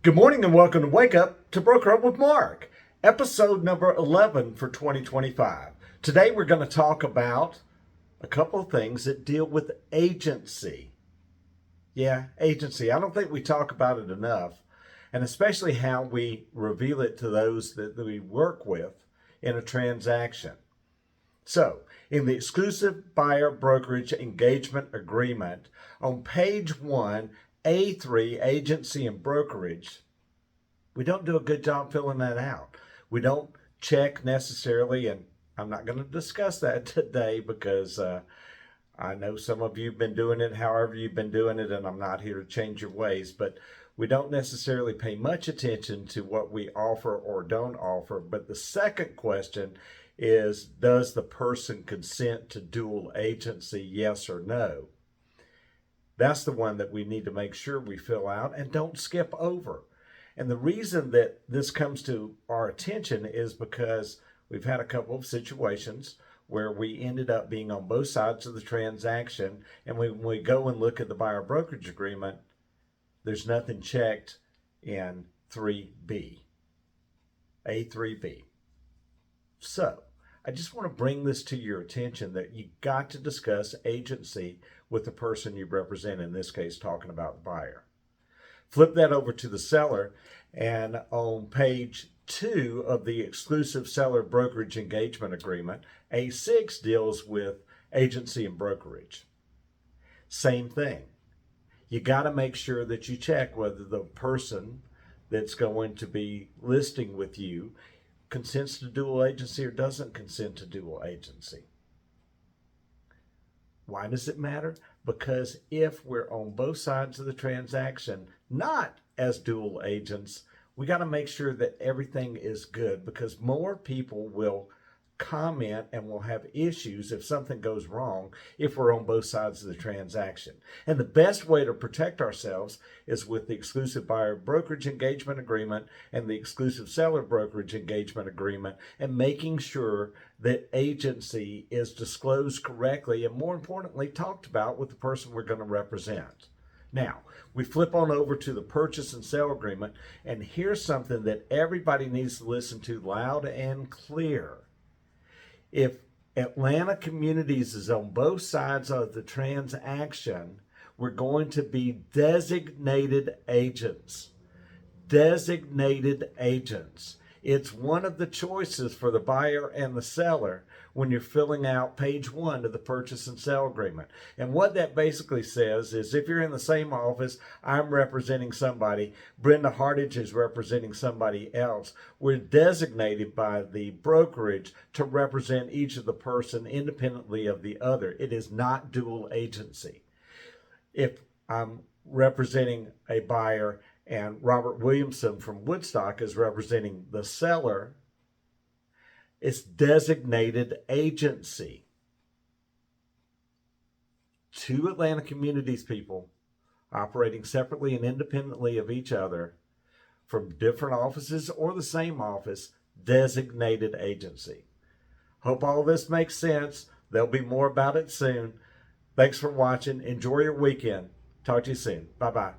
Good morning and welcome to Wake Up to Broker Up with Mark, episode number 11 for 2025. Today we're going to talk about a couple of things that deal with agency. Yeah, agency. I don't think we talk about it enough, and especially how we reveal it to those that we work with in a transaction. So, in the exclusive Buyer Brokerage Engagement Agreement, on page 1, A3, Agency and Brokerage, we don't do a good job filling that out. We don't check necessarily, and I'm not going to discuss that today because I know some of you have been doing it however you've been doing it, and I'm not here to change your ways, but we don't necessarily pay much attention to what we offer or don't offer. But the second question is, does the person consent to dual agency, yes or no? That's the one that we need to make sure we fill out and don't skip over. And the reason that this comes to our attention is because we've had a couple of situations where we ended up being on both sides of the transaction, and when we go and look at the buyer brokerage agreement, there's nothing checked in 3B, A3B. So I just want to bring this to your attention that you got to discuss agency with the person you represent, in this case talking about the buyer. Flip that over to the seller, and on page 2 of the exclusive Seller Brokerage Engagement Agreement, A6 deals with agency and brokerage. Same thing. You got to make sure that you check whether the person that's going to be listing with you consents to dual agency or doesn't consent to dual agency. Why does it matter? Because if we're on both sides of the transaction, not as dual agents, we got to make sure that everything is good, because more people will comment and will have issues if something goes wrong if we're on both sides of the transaction. And the best way to protect ourselves is with the exclusive Buyer Brokerage Engagement Agreement and the exclusive Seller Brokerage Engagement Agreement, and making sure that agency is disclosed correctly and, more importantly, talked about with the person we're going to represent. Now, we flip on over to the purchase and sale agreement, and here's something that everybody needs to listen to loud and clear. If Atlanta Communities is on both sides of the transaction, we're going to be designated agents. Designated agents. It's one of the choices for the buyer and the seller when you're filling out page 1 of the purchase and sale agreement. And what that basically says is, if you're in the same office, I'm representing somebody, Brenda Hardage is representing somebody else, we're designated by the brokerage to represent each of the person independently of the other. It is not dual agency. If I'm representing a buyer and Robert Williamson from Woodstock is representing the seller, it's designated agency. 2 Atlanta Communities people operating separately and independently of each other from different offices or the same office, designated agency. Hope all this makes sense. There'll be more about it soon. Thanks for watching. Enjoy your weekend. Talk to you soon. Bye-bye.